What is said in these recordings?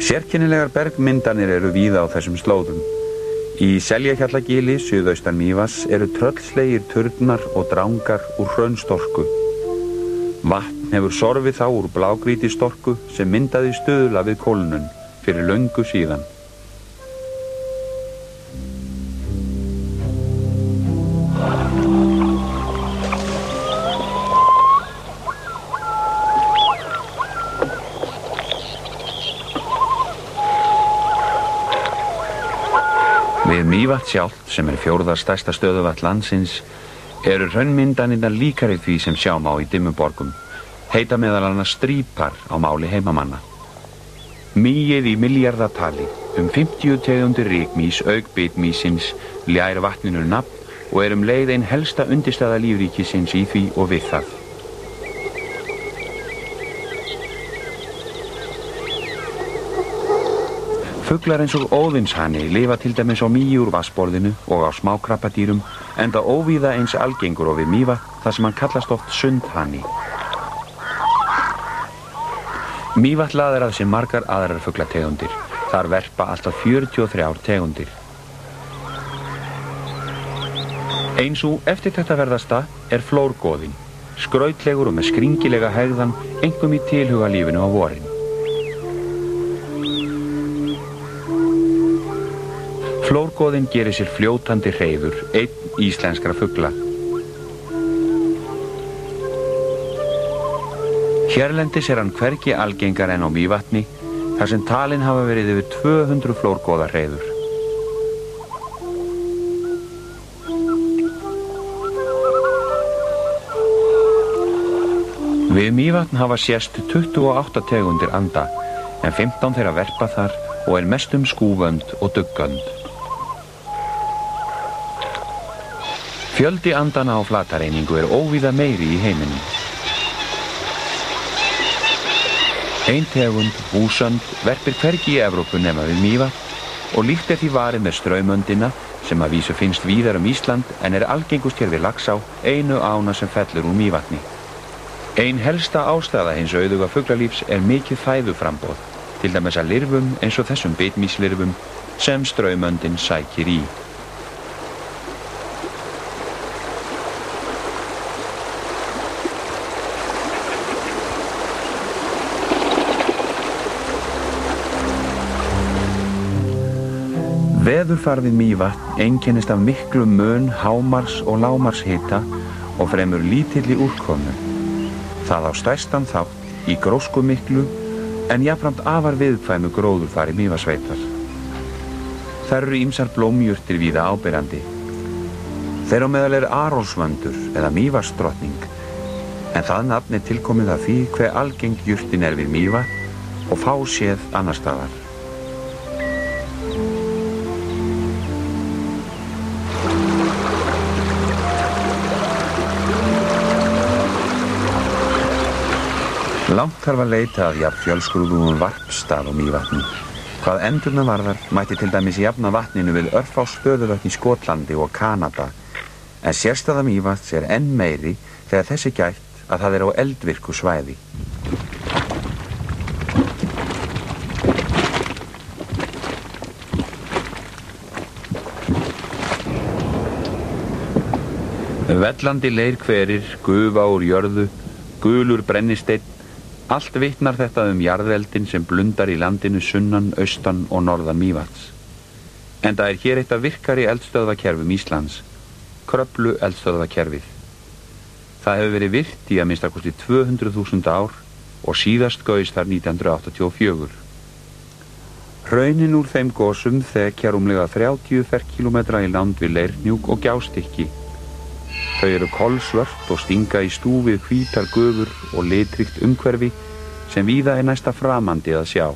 Sérkennilegar bergmyndanir eru víða á þessum slóðum. Í Seljahjallagili, suðaustan Mývatns, eru tröllslegir turnar og drangar úr hraunstorku. Vatn hefur sorfið þá úr blágrýti storku sem myndaði stuðla við kólnun fyrir löngu síðan. Við Mývatn sjálft, sem er 4. stærsta stöðuvatn landsins, eru hraunmyndanirnar líkari því sem sjá má í Dimmuborgum, heita meðal annars strípar á máli heimamanna. Mýið í milljarðatali, 50 tegundir rykmýs auk bitmýsins ljær vatninu nafn og er leið ein helsta undirstaða lífríkisins í því og við það. Fuglar eins og óðinshani lifa til dæmis á mýi úr vatnsborðinu og á smákrabbadýrum, enda óvíða eins algengur og við Mývatn þar sem hann kallast oft sundhani. Mývatn laðar að sér margar aðrar fuglategundir. Þar verpa alltaf 43 tegundir. Ein sú eftirtektarverðasta er flórgoðinn, skrautlegur og með skringilega hegðan, einkum í tilhugalífinu á vorin. Flórgoðinn gerir sér fljótandi hreiður, einn íslenskra fugla. Hérlendis er hann hvergi algengar en á Mývatni, þar sem talin hafa verið yfir 200 flórgoðahreiður. Við Mývatn hafa sést 28 tegundir anda, en 15 þeirra verpa þar og er mestum skúfönd og duggönd. Fjöldi andana á flatareiningu er óvíða meiri í heiminum. Ein tegund, húsönd, verpir hvergi í Evrópu nema við Mývatn og líkt er því varið með straumöndina sem að vísu finnst víðar Ísland en er algengust hér við Laxá, einu ána sem fellur úr Mývatni. Ein helsta ástæða hins auðuga fuglalífs er mikið fæðuframboð, til dæmis að lirfum eins og þessum bitmýslirfum sem straumöndin sækir í. Veðurfar við Mývatn einkennist af miklum mun, hámars og lágmarshita og fremur lítilli úrkomu. Það á stærstan þátt í gróskumiklu en jafnframt afar viðkvæmu gróðurfari Mývatnssveitar. Þar eru ýmsar blómjurtir víða áberandi. Þeirra á meðal er Arolsvöndur eða Mývatnsdrottning, en það nafn er tilkomið af því hve algeng jurtin er við Mývatn og fáséð annars staðar. Langt þarf að leita að jafn fjölskrúðugum varpstað á Mývatni. Hvað endurna varðar mætti til dæmis jafna vatninu við örfá stöðuvötn í Skotlandi og Kanada, en sérstæða Mývatns er enn meiri þegar þessi gætt að það er á eldvirku svæði. Vellandi leirhverir, gufa úr jörðu, gulur brennisteinn, allt vitnar þetta jarðeldin sem blundar í landinu sunnan, austan og norðan Mývatns. Enda er hér eitt af virkari eldstöðvakerfum Íslands, Kröflu eldstöðvakerfið. Það hefur verið virkt í að minnsta kosti 200.000 ár og síðast gaus þar 1984. Hraunin úr þeim gosum þekja rúmlega 30 ferkílómetra í land við Leirhnjúk og Gjástykki. Þau eru kolsvört og stinga í stúfið hvítar gufur og litríkt umhverfi sem víða er næsta framandi að sjá.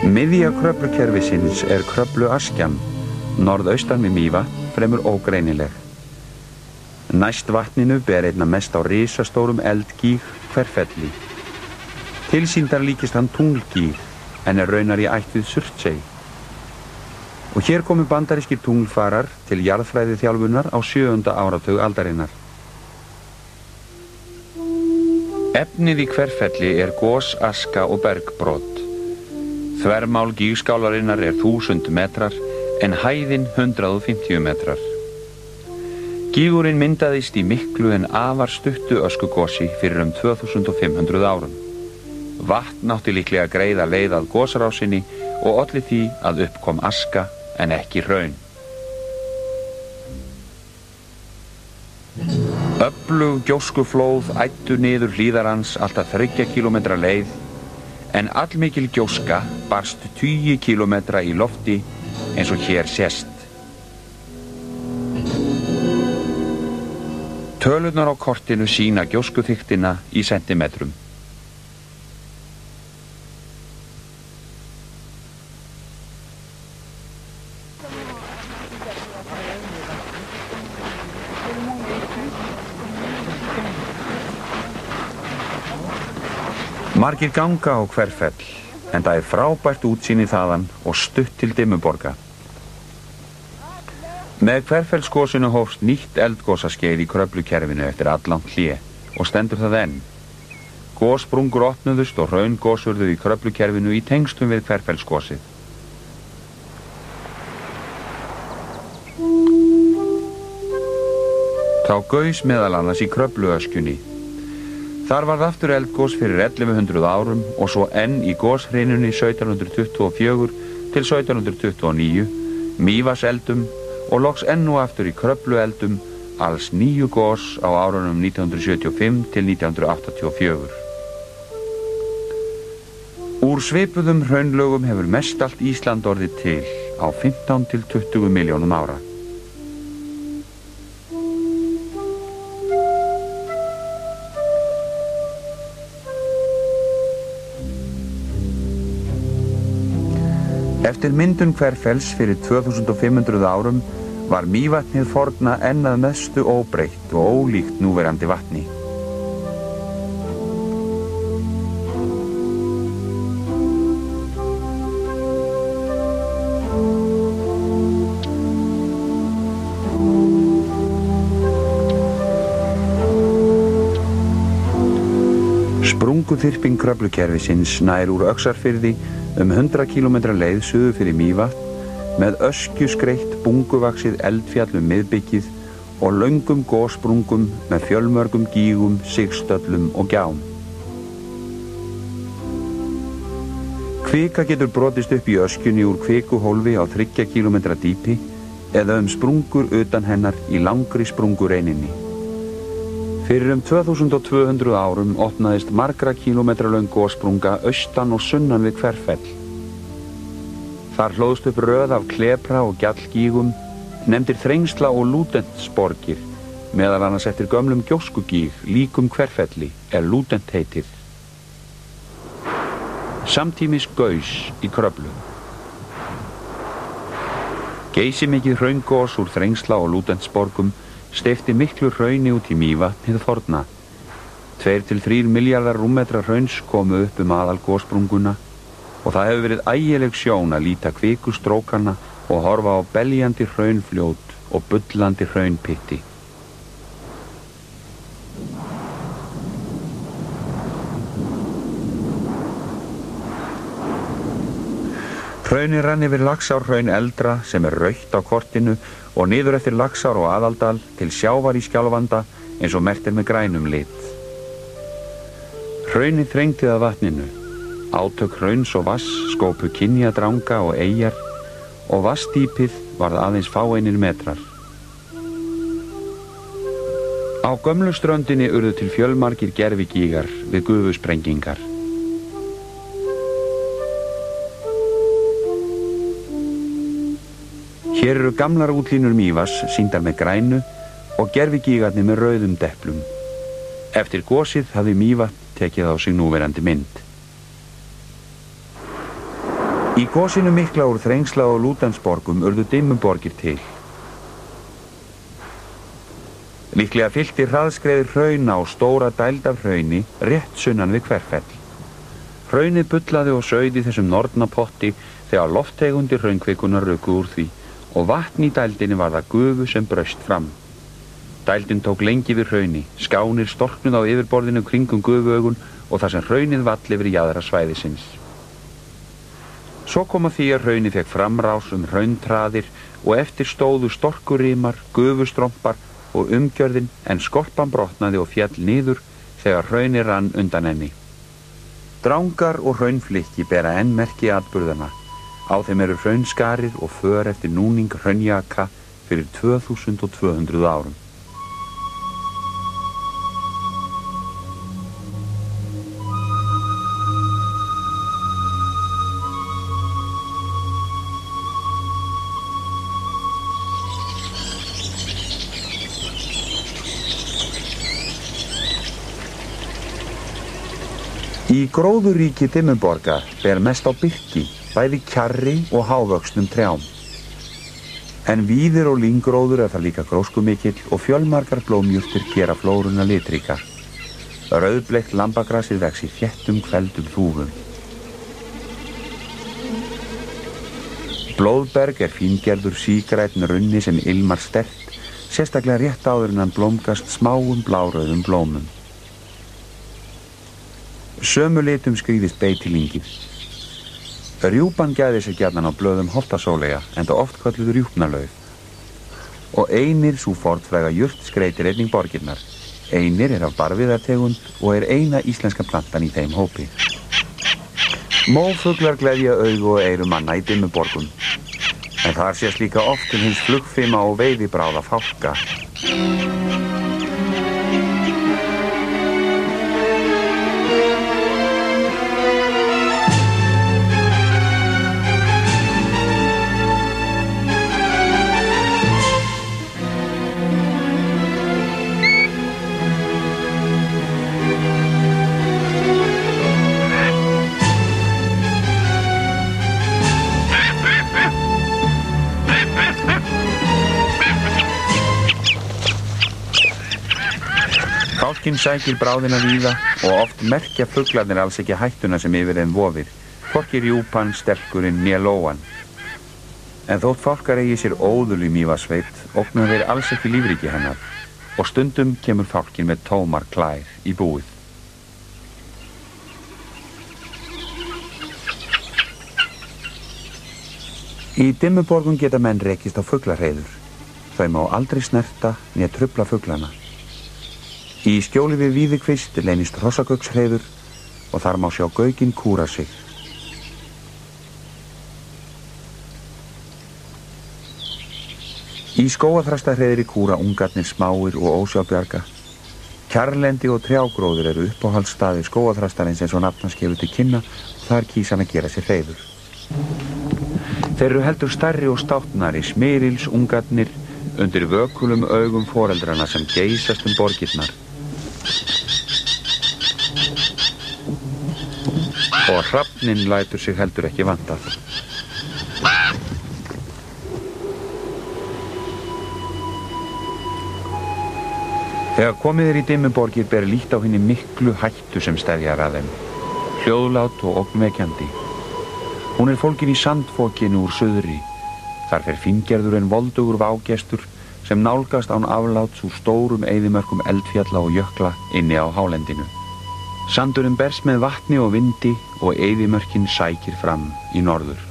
Miðja Kröflukerfisins Kröfluaskjan, norðaustan við Mývatn, fremur ógreinileg. Næst vatninu ber einna mest á risastórum eldgíg Hverfelli. Tilsýndar líkist hann tunglgíg, en raunar í ætt við Surtsey. Og hér komu bandarískir tunglfarar til jarðfræði þjálfunar á 7. áratug aldarinnar. Efnið í Hverfelli gos, aska og bergbrot. Þvermál gígskálarinnar 1000 metrar, en hæðin 150 metrar. Gígurinn myndaðist í miklu en afar stuttu öskugosi fyrir 2500 árum. Vatn átti líklega greiða leið að gosrásinni og olli því að upp kom aska en ekki hraun. Öflug gjóskuflóð æddu niður hlíðar hans alltaf 3 kílómetra leið, en allmikil gjóska barst 10 kílómetra í lofti eins og hér sést. Tölurnar á kortinu sýna gjóskuþykktina í sentimetrum. Margir ganga á Hverfell, en það frábært útsýni þaðan og stutt til Dimmuborga. Með Hverfellsgosinu hófst nýtt eldgosaskeið í Kröflukerfinu eftir allangt hlé og stendur það enn. Gossprungur opnuðust og hraungos urðu í Kröflukerfinu í tengstum við Hverfellsgosið. Þá gaus meðal annars í Kröfluöskjunni. Þar varð aftur eldgos fyrir 1100 árum og svo enn í goshrinunni 1724 til 1729, Mývatnseldum og loks enn og aftur í Kröflueldum, alls 9 gos á árunum 1975 til 1984. Úr svipuðum hraunlögum hefur mestallt Ísland orðið til á 15 til 20 milljónum ára. Eftir myndun Hverfells fyrir 2500 árum var Mývatnið forna enn að mestu óbreytt og ólíkt núverandi vatni. Sprunguþyrping Kröflukerfisins nær úr Öxarfirði 100 kílómetra leið suður fyrir Mývatn með öskjuskreitt bunguvaxið eldfjall miðbyggið og löngum gossprungum með fjölmörgum gígum, sigstöllum og gjám. Kvika getur brotist upp í öskjunni úr kvikuhólfi á 3 kílómetra dýpi eða sprungur utan hennar í langri sprungureininni. Fyrir 2200 árum opnaðist margra kílómetra löng gossprunga austan og sunnan við Hverfell. Þar hlóðst upp röð af klepra og gjallgígum, nefndir Þrengsla og Lútensborgir, meðal annars eftir gömlum gjóskugíg, líkum Hverfelli, Lútent heitir. Samtímis gaus í Kröflu. Geysimikið hraungos úr Þrengsla og Lútensborgum steypti miklu hrauni út í Mývatn hið forna. 2 til 3 milljarðar rúmmetra hrauns komu upp aðal gossprunguna og það hefur verið ægileg sjón að líta kvikustrókana og horfa á beljandi hraunfljót og bullandi hraunpitti. Hraunið rann yfir Laxárhraun eldra sem rautt á kortinu og niður eftir Laxár og Aðaldal til sjávar í Skjálfanda eins og merkt með grænum lit. Hraunið þrengti að vatninu. Átök hrauns og vass skópu kynjadranga og eyjar og vassdýpið varð aðeins fáeinir metrar. Á gömlu ströndinni urðu til fjölmargir gervigígar við gufusprengingar. Hér eru gamlar útlínur Mývatns sýndar með grænu og gervigígarnir með rauðum deplum. Eftir gosið hafði Mývatn tekið á sig núverandi mynd. Í gosinu mikla úr Þrengsla og Lútensborgum urðu Dimmuborgir til. Líklega fyllti hraðskreiðir hrauna og stóra dæld af hrauni rétt sunnan við Hverfell. Hraunið bullaði og sauð í þessum norna potti þegar lofttegundir hraunkvikunar ruku úr því og vatn í dældinni var það gufu sem braust fram. Dældin tók lengi við hrauni, skánir storknuð á yfirborðinu kringum gufuaugun og þar sem hraunið vall yfir jaðra svæðisins. Svo kom að því að hraunið fekk framrás hrauntraðir og eftir stóðu storkurimar, gufustrompar og umgjörðin en skorpan brotnaði og fjall niður þegar hraunið rann undan henni. Drangar og hraunflykki bera enn merki atburðana. Á þeim eru hraunskarir og för eftir núning hraunjaka fyrir 2200 árum. Í gróðuríki Dimmuborgar ber mest á birki, bæði kjarri og hávöxnum trjám. En víðir og lynggróður það líka gróskumikill og fjölmargar blómjurtir gera flóruna litríka. Rauðbleikt lambagrasið vex í þéttum kveldum þúfum. Blóðberg fíngerður sígrænn runni sem ilmar sterkt, sérstaklega rétt áður en hann blómgast smáum blárauðum blómum. Sömu litum skrýðist beitilingið. Rjúpan gæði sér gjarnan á blöðum holtasólega, enda oft kölluð rjúpnalauf. Og einir sú fornfræga jurt skreytir einnig borgirnar. Einir af barviðartegund og eina íslenska plantan í þeim hópi. Mófuglar gleðja augu og eyru manna í Dimmuborgum. En þar sést líka oft til hins flugfima og veiðibráða fálka. Fálkinn sækir bráðina víða og oft merkja fuglarnir alls ekki hættuna sem yfir þeim vofir, hvorki rjúpan, stelkurinn né lóan. En þótt fálkar eigi sér óðul í Mývatnssveit, ógna þeir alls ekki lífríki hennar og stundum kemur fálkinn með tómar klær í búið. Í Dimmuborgum geta menn rekist á fuglarhreiður. Þau má aldrei snerta né trufla fuglana. Í skjóli við Víðikvist leynist hrossagaukshreyður og þar má sjá gaukinn kúra sig. Í skógaþrastahreiðri kúra ungarnir smáir og ósjálfbjarga. Kjarrlendi og trjágróður eru uppáhaldsstaðir skógaþrastarins eins og nafn hans gefur til kynna og þar kýs hann að gera sér hreiður. Þeir eru heldur stærri og státnari, smyrils ungarnir undir vökulum augum foreldrana sem geysast borgirnar. Og hrafninn lætur sig heldur ekki vantað. Þegar komið í Dimmuborgir ber lítt á henni miklu hættu sem steðjar að þeim, hljóðlát og ógnvekjandi. Hún fólgin í sandfokinu úr suðri. Þar fer fíngerður en voldugur vágestur sem nálgast án afláts úr stórum eyðimörkum eldfjalla og jökla inni á hálendinu. Sandurinn berst með vatni og vindi og eyðimörkin sækir fram í norður.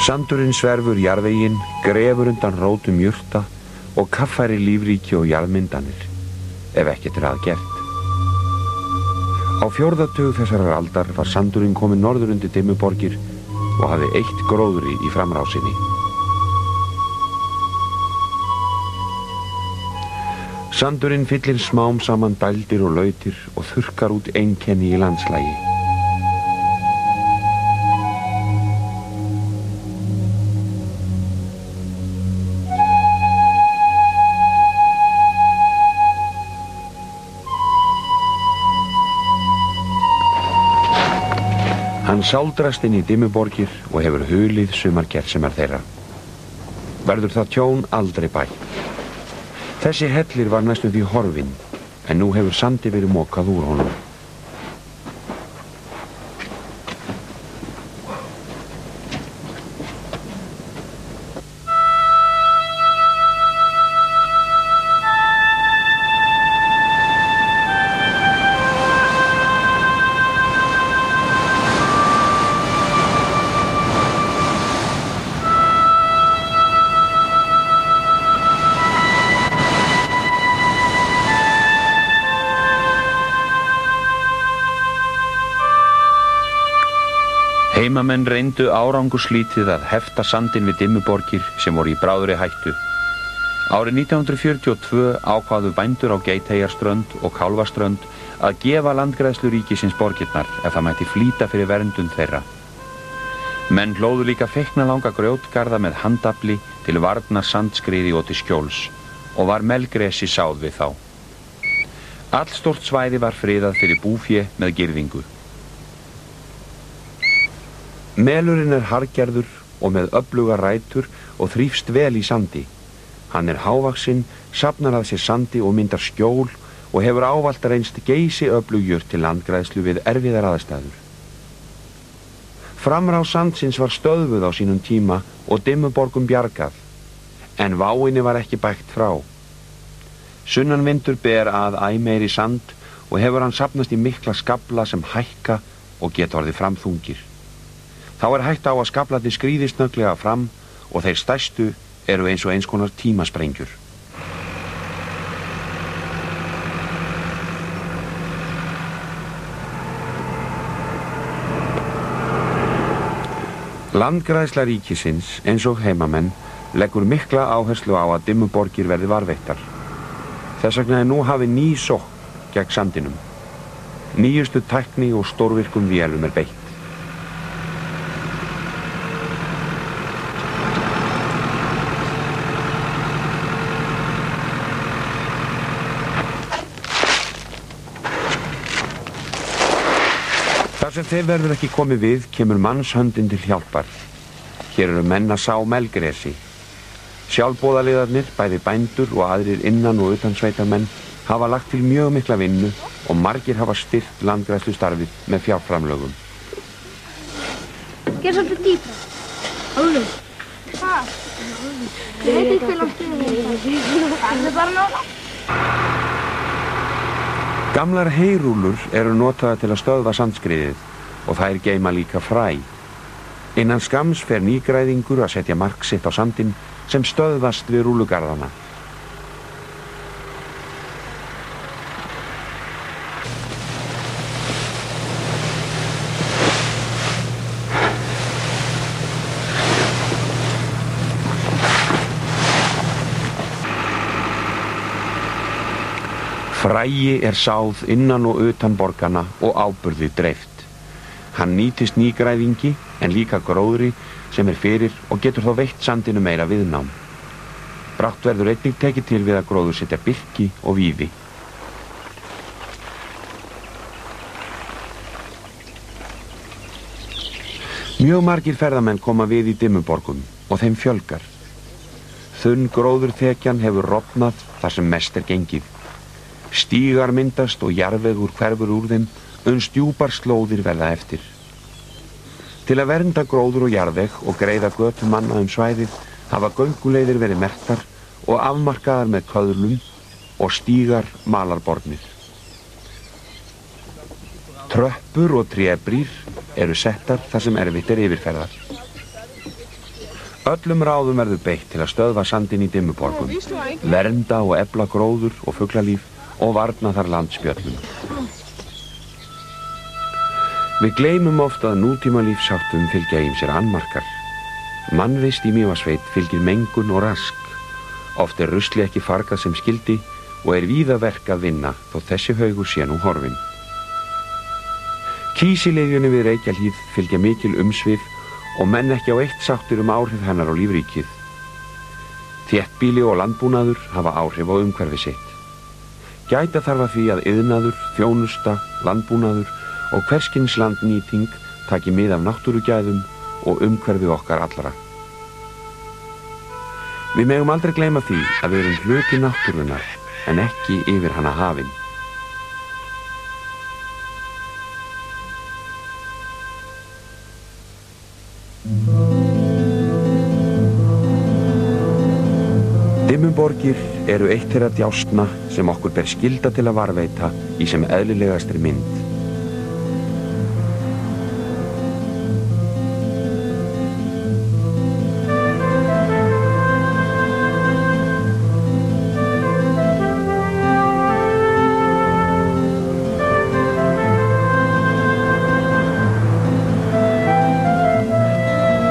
Sandurinn sverfur jarðveginn, grefur undan rótum jurta og kaffæri lífríki og jarðmyndanir, ef ekkert að gert. Á 4. tug þessarar aldar var sandurinn kominn norður undir Dimmuborgir og hafði eitt gróðri í framrásinni. Sandurinn fyllir smám saman dældir og lautir og þurrkar út einkenni í landslagi. Hann sáldrast inn í Dimmuborgir og hefur hulið sumar gersemar þeirra. Verður það tjón aldrei bætt. Þessi hellir var næstum því horfinn, en nú hefur sandi verið mokað úr honum. Heimamenn reyndu árangurslítið að hefta sandinn við Dimmuborgir sem voru í bráðri hættu. Árið 1942 ákváðu bændur á Geiteyjarströnd og Kálfaströnd að gefa landgræðslu ríkisins borgirnar ef það mætti flýta fyrir verndun þeirra. Menn hlóðu líka feiknalanga grjótgarða með handafli til varnar sandskriði og til skjóls og var melgresi sáð við þá. Allstórt svæði var friðað fyrir búfé með girðingu. Melurinn harðgerður og með öfluga rætur og þrífst vel í sandi. Hann hávaxinn, safnar að sér sandi og myndar skjól og hefur ávallt reynst geysi öflugjur til landgræðslu við erfiðar aðstæður. Framrás sandsins var stöðvuð á sínum tíma og Dimmuborgum bjargað, en váinni var ekki bægt frá. Sunnanvindur ber að æ meiri sand og hefur hann safnast í mikla skafla sem hækka og geta orðið framþungir. Þá hætt á að skaflarnir skríði snögglega fram og þeir stærstu eru eins og eins konar tímasprengjur. Landgræðsla ríkisins, eins og heimamenn, leggur mikla áherslu á að Dimmuborgir verði varðveittar. Þess vegna nú hafið ný sókn gegn sandinum. Nýjustu tækni og stórvirkum vélum beitt. Þar sem þeir verður ekki komið við, kemur mannshöndin til hjálpar. Hér eru menn að sá melgresi. Sjálfboðaliðarnir, bæði bændur og aðrir innan og utan sveitarmenn, hafa lagt til mjög mikla vinnu og margir hafa styrkt landgræðslustarfið með fjárframlögum. Gerð svolítið dýpra. Alveg. Hvað? Ég veit ekki hvað langt þetta. Það bara nála. Gamlar heyrúllur eru notaðar til að stöðva sandskriðið og þær geyma líka fræ. Innan skamms fer nýgræðingur að setja mark sitt á sandinn sem stöðvast við rúllugarðana. Fræi sáð innan og utan borgana og áburði dreift. Hann nýtist nýgræðingi en líka gróðri sem fyrir og getur þá veitt sandinu meira viðnám. Brátt verður einnig tekið til við að gróðursetja birki og víði. Mjög margir ferðamenn koma við í Dimmuborgum og þeim fjölgar. Þunn gróðurþekjan hefur rofnað þar sem mest gengið. Stígar myndast og jarðvegur hverfur úr þeim, djúpar slóðir verða eftir. Til að vernda gróður og jarðveg og greiða götu manna svæðið hafa gönguleiðir verið merktar og afmarkaðar með köðlum og stígar malarbornir. Tröppur og trébrýr eru settar þar sem erfitt yfirferðar. Öllum ráðum verður beitt til að stöðva sandinn í Dimmuborgum, vernda og efla gróður og fuglalíf og varna þar landspjöllum. Við gleymum oft að nútímalífsháttum fylgja ýmsir annmarkar. Mannvist í Mývatnssveit fylgir mengun og rask. Oft rusli ekki fargað sem skyldi og víða verk að vinna þó þessi haugur sé nú horfinn. Kísiliðjunni við Reykjahlíð fylgja mikil umsvif og menn ekki á eitt sáttir áhrif hennar á lífríkið. Þéttbýli og landbúnaður hafa áhrif á umhverfi sitt. Gæta þarf að því að iðnaður, þjónusta, landbúnaður og hverskins landnýting taki mið af náttúrugæðum og umhverfi okkar allra. Við megum aldrei gleyma því að við erum hluti náttúrunnar en ekki yfir hana hafin. Dimmuborgir eru eitt þeirra djásna sem okkur ber skylda til að varðveita í sem eðlilegastri mynd.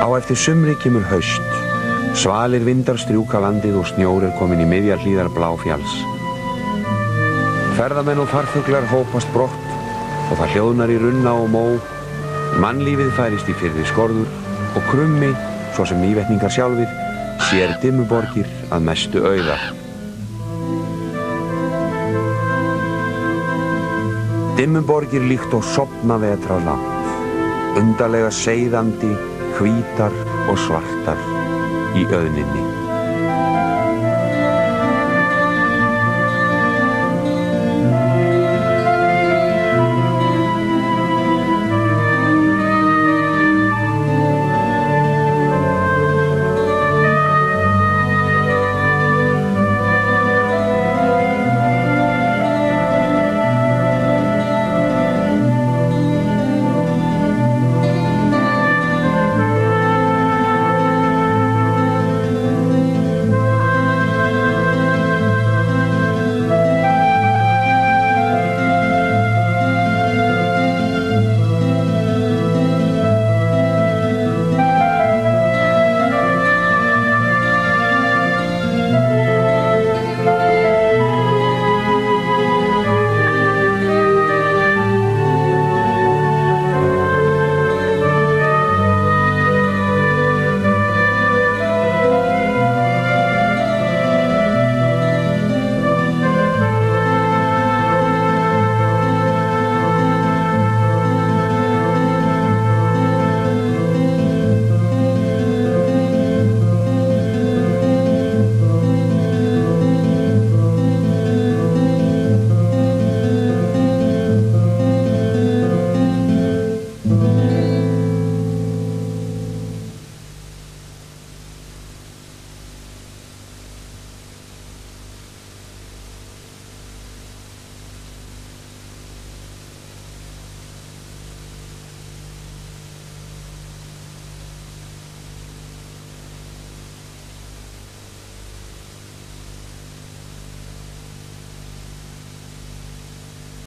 Á eftir sumri kemur haust. Svalir vindar strjúka landið og snjór kominn í miðjar hlíðar Bláfjalls. Ferðamenn og farfuglar hópast brott og það hljóðnar í runna og mó. Mannlífið færist í fyrri skorður og krummi, svo sem mývetningar sjálfir, sér Dimmuborgir að mestu auðar. Dimmuborgir líkt og sofna vetrarland, undarlega seiðandi, hvítar og svartar í auðninni.